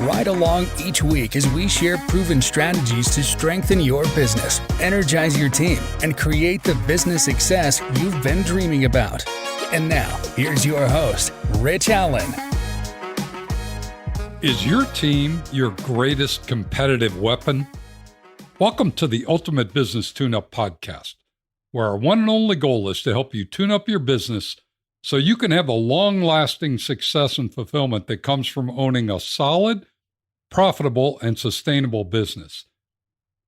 Ride along each week as we share proven strategies to strengthen your business, energize your team, and create the business success you've been dreaming about. And now, here's your host, Rich Allen. Is your team your greatest competitive weapon? Welcome to the Ultimate Business Tune-Up Podcast, where our one and only goal is to help you tune up your business so you can have the long-lasting success and fulfillment that comes from owning a solid, profitable, and sustainable business.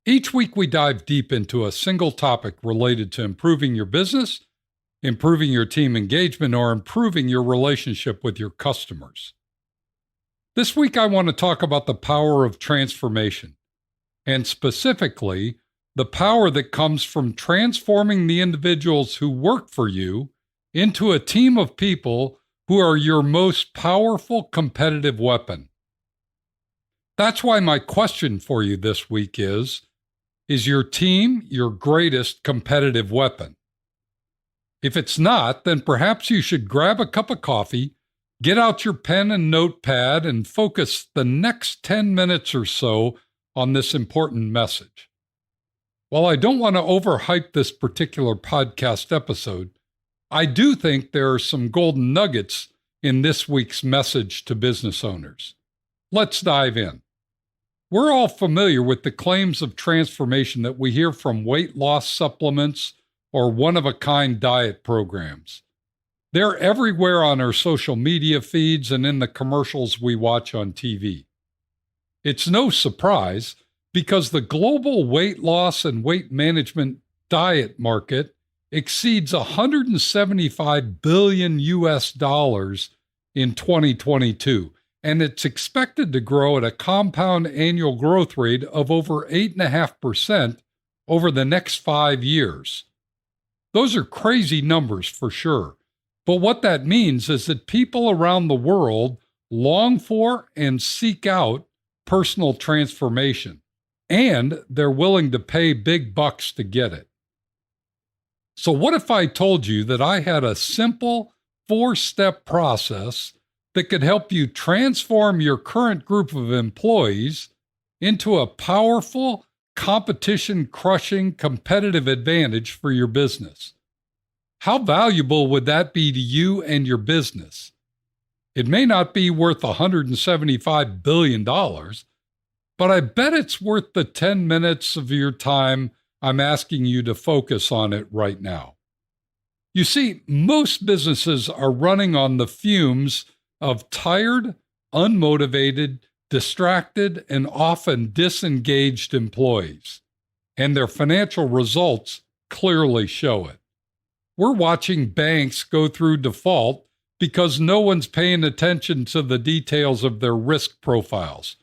Each week we dive deep into a single topic related to improving your business, improving your team engagement, or improving your relationship with your customers. This week I want to talk about the power of transformation, and specifically, the power that comes from transforming the individuals who work for you into a team of people who are your most powerful competitive weapon. That's why my question for you this week is your team your greatest competitive weapon? If it's not, then perhaps you should grab a cup of coffee, get out your pen and notepad, and focus the next 10 minutes or so on this important message. While I don't want to overhype this particular podcast episode, I do think there are some golden nuggets in this week's message to business owners. Let's dive in. We're all familiar with the claims of transformation that we hear from weight loss supplements or one-of-a-kind diet programs. They're everywhere on our social media feeds and in the commercials we watch on TV. It's no surprise because the global weight loss and weight management diet market exceeds $175 billion in 2022, and it's expected to grow at a compound annual growth rate of over 8.5% over the next 5 years. Those are crazy numbers for sure, but what that means is that people around the world long for and seek out personal transformation, and they're willing to pay big bucks to get it. So what if I told you that I had a simple 4-step process that could help you transform your current group of employees into a powerful, competition-crushing competitive advantage for your business? How valuable would that be to you and your business? It may not be worth $175 billion, but I bet it's worth the 10 minutes of your time I'm asking you to focus on it right now. You see, most businesses are running on the fumes of tired, unmotivated, distracted, and often disengaged employees, and their financial results clearly show it. We're watching banks go through default because no one's paying attention to the details of their risk profiles.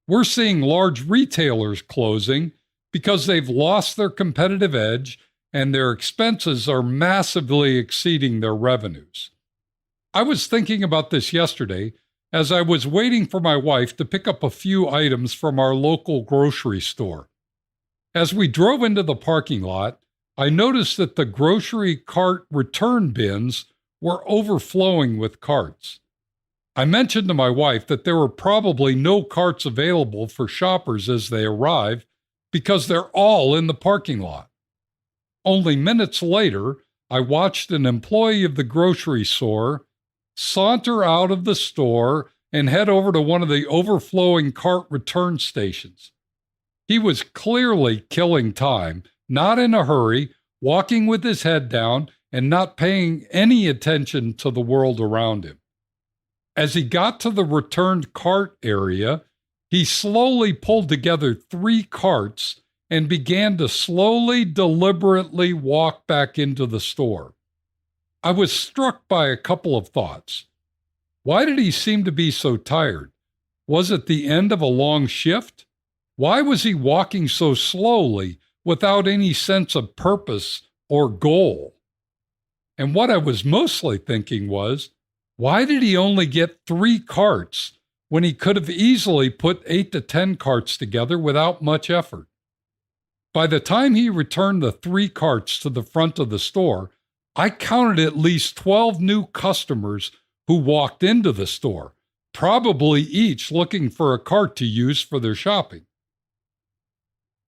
We're seeing large retailers closing because they've lost their competitive edge and their expenses are massively exceeding their revenues. I was thinking about this yesterday as I was waiting for my wife to pick up a few items from our local grocery store. As we drove into the parking lot, I noticed that the grocery cart return bins were overflowing with carts. I mentioned to my wife that there were probably no carts available for shoppers as they arrived because they're all in the parking lot. Only minutes later, I watched an employee of the grocery store saunter out of the store and head over to one of the overflowing cart return stations. He was clearly killing time, not in a hurry, walking with his head down and not paying any attention to the world around him. As he got to the returned cart area, he slowly pulled together 3 carts and began to slowly, deliberately walk back into the store. I was struck by a couple of thoughts. Why did he seem to be so tired? Was it the end of a long shift? Why was he walking so slowly without any sense of purpose or goal? And what I was mostly thinking was, why did he only get 3 carts when he could have easily put 8 to 10 carts together without much effort? By the time he returned the 3 carts to the front of the store, I counted at least 12 new customers who walked into the store, probably each looking for a cart to use for their shopping.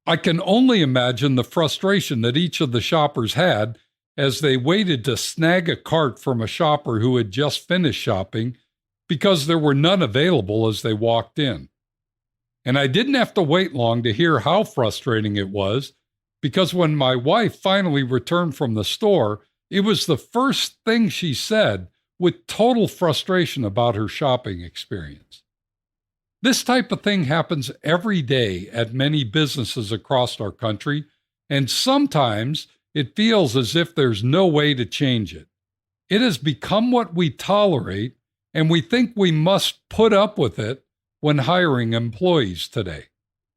I can only imagine the frustration that each of the shoppers had as they waited to snag a cart from a shopper who had just finished shopping because there were none available as they walked in. And I didn't have to wait long to hear how frustrating it was, because when my wife finally returned from the store, it was the first thing she said, with total frustration about her shopping experience. This type of thing happens every day at many businesses across our country, and sometimes it feels as if there's no way to change it. It has become what we tolerate, and we think we must put up with it when hiring employees today.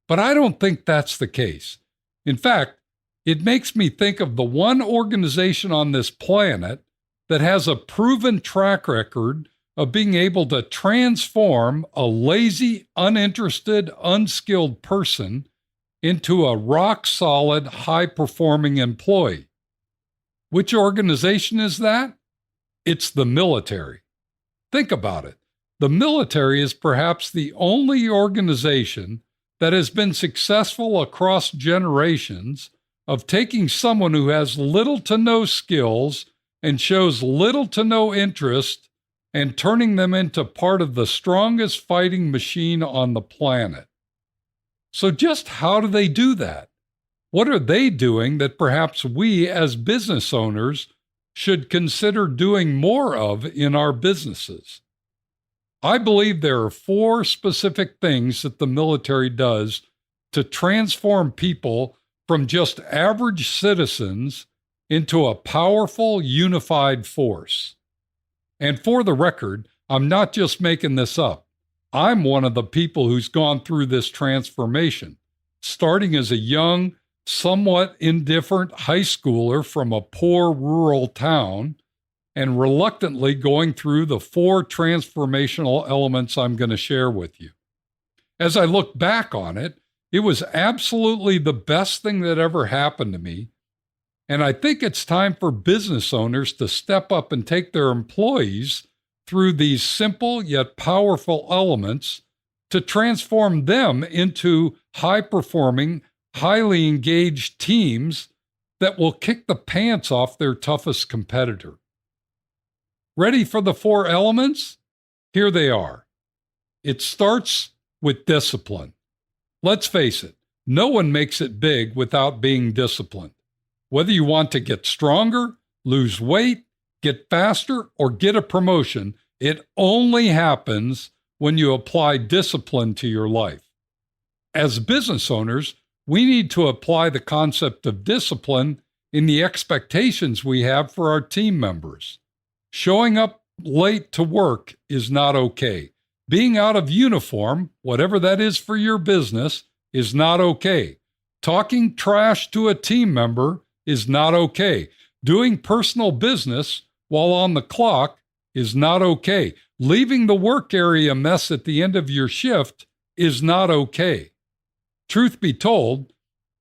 But I don't think that's the case. In fact, it makes me think of the one organization on this planet that has a proven track record of being able to transform a lazy, uninterested, unskilled person into a rock-solid, high-performing employee. Which organization is that? It's the military. Think about it. The military is perhaps the only organization that has been successful across generations of taking someone who has little to no skills and shows little to no interest and turning them into part of the strongest fighting machine on the planet. So just how do they do that? What are they doing that perhaps we as business owners should consider doing more of in our businesses? I believe there are 4 specific things that the military does to transform people from just average citizens into a powerful, unified force. And for the record, I'm not just making this up. I'm one of the people who's gone through this transformation, starting as a young, somewhat indifferent high schooler from a poor rural town, and reluctantly going through the 4 transformational elements I'm going to share with you. As I look back on it, it was absolutely the best thing that ever happened to me. And I think it's time for business owners to step up and take their employees through these simple yet powerful elements to transform them into high-performing, highly engaged teams that will kick the pants off their toughest competitor. Ready for the 4 elements? Here they are. It starts with discipline. Let's face it, no one makes it big without being disciplined. Whether you want to get stronger, lose weight, get faster, or get a promotion, it only happens when you apply discipline to your life. As business owners, we need to apply the concept of discipline in the expectations we have for our team members. Showing up late to work is not okay. Being out of uniform, whatever that is for your business, is not okay. Talking trash to a team member is not okay. Doing personal business while on the clock is not okay. Leaving the work area a mess at the end of your shift is not okay. Truth be told,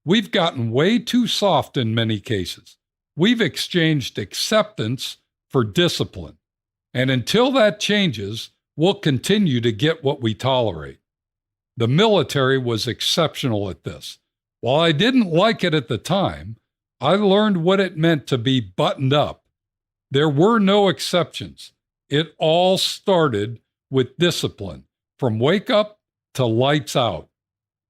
we've gotten way too soft in many cases. We've exchanged acceptance for discipline. And until that changes, we'll continue to get what we tolerate. The military was exceptional at this. While I didn't like it at the time, I learned what it meant to be buttoned up. There were no exceptions. It all started with discipline, from wake up to lights out.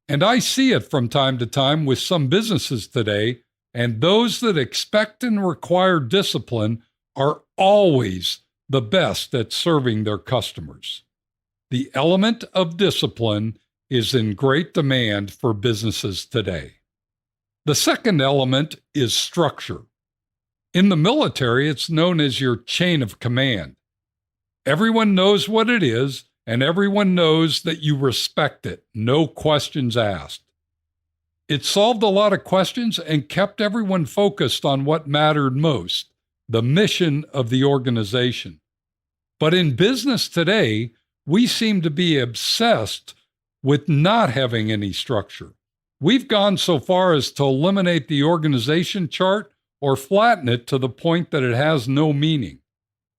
And I see it from time to time with some businesses today, and those that expect and require discipline are always the best at serving their customers. The element of discipline is in great demand for businesses today. The second element is structure. In the military, it's known as your chain of command. Everyone knows what it is, and everyone knows that you respect it, no questions asked. It solved a lot of questions and kept everyone focused on what mattered most, the mission of the organization. But in business today, we seem to be obsessed with not having any structure. We've gone so far as to eliminate the organization chart or flatten it to the point that it has no meaning.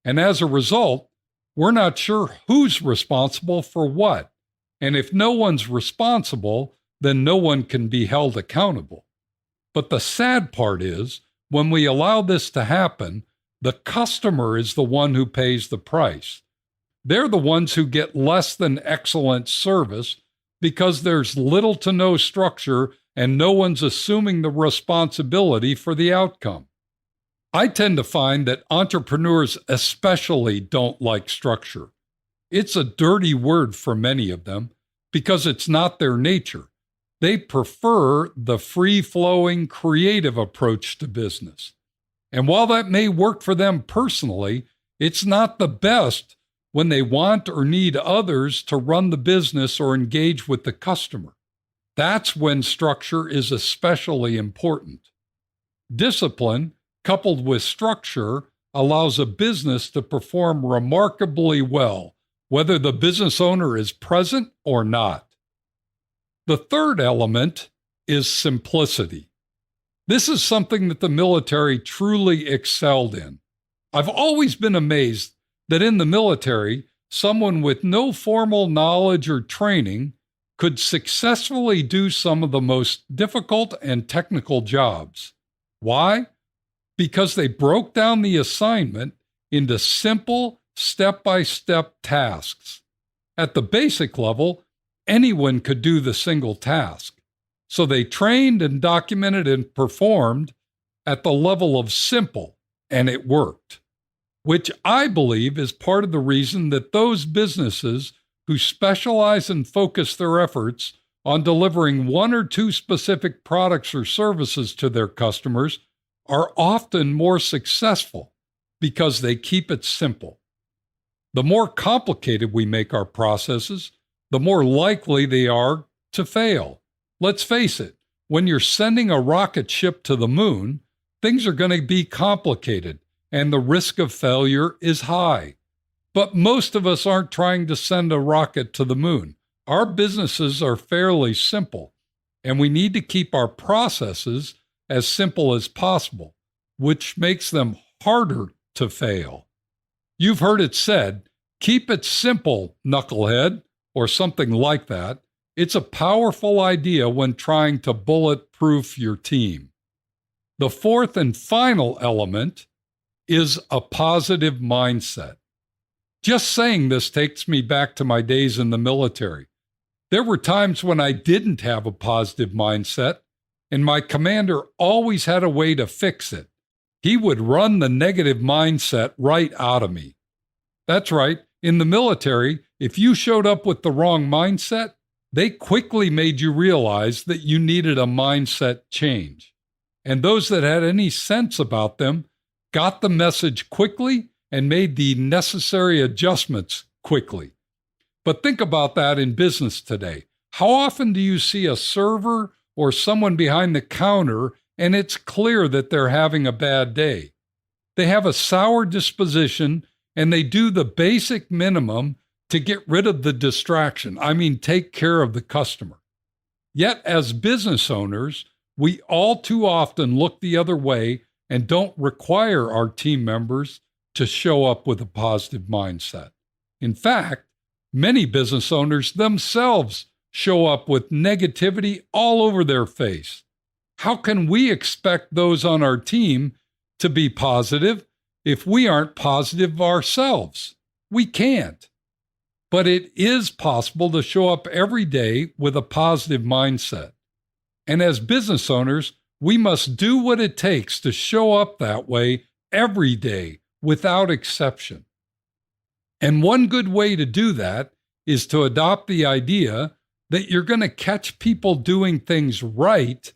And as a result, we're not sure who's responsible for what. And if no one's responsible, then no one can be held accountable. But the sad part is, when we allow this to happen, the customer is the one who pays the price. They're the ones who get less than excellent service because there's little to no structure and no one's assuming the responsibility for the outcome. I tend to find that entrepreneurs especially don't like structure. It's a dirty word for many of them because it's not their nature. They prefer the free-flowing, creative approach to business. And while that may work for them personally, it's not the best when they want or need others to run the business or engage with the customer. That's when structure is especially important. Discipline, coupled with structure, allows a business to perform remarkably well, whether the business owner is present or not. The third element is simplicity. This is something that the military truly excelled in. I've always been amazed that in the military, someone with no formal knowledge or training could successfully do some of the most difficult and technical jobs. Why? Because they broke down the assignment into simple, step-by-step tasks. At the basic level, anyone could do the single task. So they trained and documented and performed at the level of simple, and it worked, which I believe is part of the reason that those businesses who specialize and focus their efforts on delivering one or two specific products or services to their customers are often more successful because they keep it simple. The more complicated we make our processes, the more likely they are to fail. Let's face it, when you're sending a rocket ship to the moon, things are going to be complicated and the risk of failure is high. But most of us aren't trying to send a rocket to the moon. Our businesses are fairly simple, and we need to keep our processes as simple as possible, which makes them harder to fail. You've heard it said, keep it simple, knucklehead, or something like that. It's a powerful idea when trying to bulletproof your team. The fourth and final element is a positive mindset. Just saying this takes me back to my days in the military. There were times when I didn't have a positive mindset, and my commander always had a way to fix it. He would run the negative mindset right out of me. That's right, in the military, if you showed up with the wrong mindset, they quickly made you realize that you needed a mindset change. And those that had any sense about them got the message quickly and made the necessary adjustments quickly. But think about that in business today. How often do you see a server or someone behind the counter and it's clear that they're having a bad day? They have a sour disposition and they do the basic minimum to get rid of the distraction. Take care of the customer. Yet as business owners, we all too often look the other way and don't require our team members to show up with a positive mindset. In fact, many business owners themselves show up with negativity all over their face. How can we expect those on our team to be positive if we aren't positive ourselves? We can't. But it is possible to show up every day with a positive mindset. And as business owners, we must do what it takes to show up that way every day without exception. And one good way to do that is to adopt the idea that you're going to catch people doing things right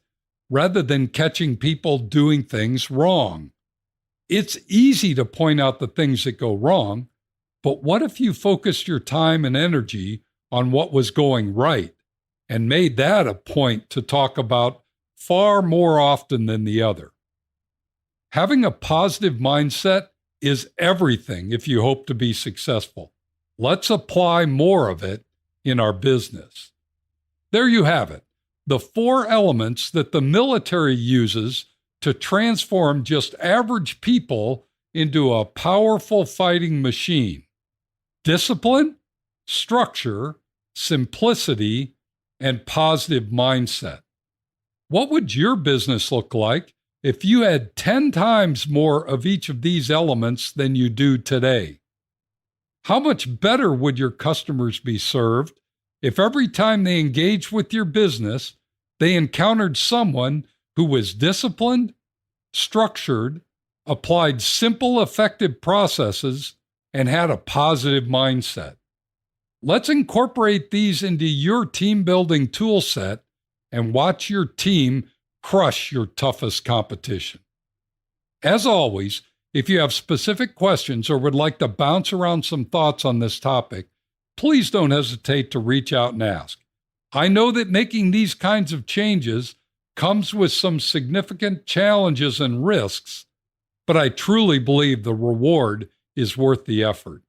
rather than catching people doing things wrong. It's easy to point out the things that go wrong, but what if you focused your time and energy on what was going right and made that a point to talk about far more often than the other? Having a positive mindset is everything if you hope to be successful. Let's apply more of it in our business. There you have it, the 4 elements that the military uses to transform just average people into a powerful fighting machine. discipline, structure, simplicity, and positive mindset. What would your business look like if you had 10 times more of each of these elements than you do today? How much better would your customers be served if every time they engaged with your business, they encountered someone who was disciplined, structured, applied simple, effective processes, and had a positive mindset? Let's incorporate these into your team building tool set and watch your team crush your toughest competition. As always, if you have specific questions or would like to bounce around some thoughts on this topic, please don't hesitate to reach out and ask. I know that making these kinds of changes comes with some significant challenges and risks, but I truly believe the reward is worth the effort.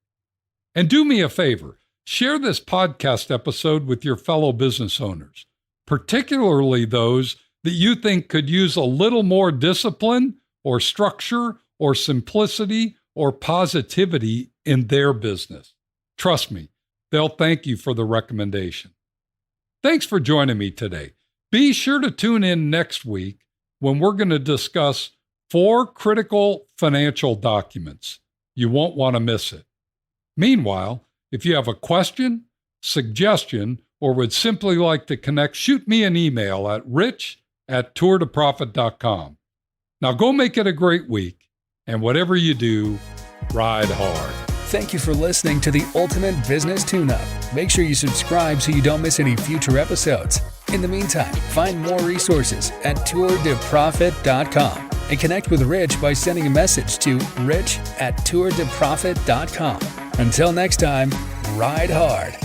And do me a favor, share this podcast episode with your fellow business owners, particularly those that you think could use a little more discipline or structure or simplicity or positivity in their business. Trust me, they'll thank you for the recommendation. Thanks for joining me today. Be sure to tune in next week when we're going to discuss 4 critical financial documents. You won't want to miss it. Meanwhile, if you have a question, suggestion, or would simply like to connect, shoot me an email at rich@tourtoprofit.com. Now go make it a great week, and whatever you do, ride hard. Thank you for listening to the Ultimate Business Tune-Up. Make sure you subscribe so you don't miss any future episodes. In the meantime, find more resources at tourtoprofit.com and connect with Rich by sending a message to rich@tourtoprofit.com. Until next time, ride hard.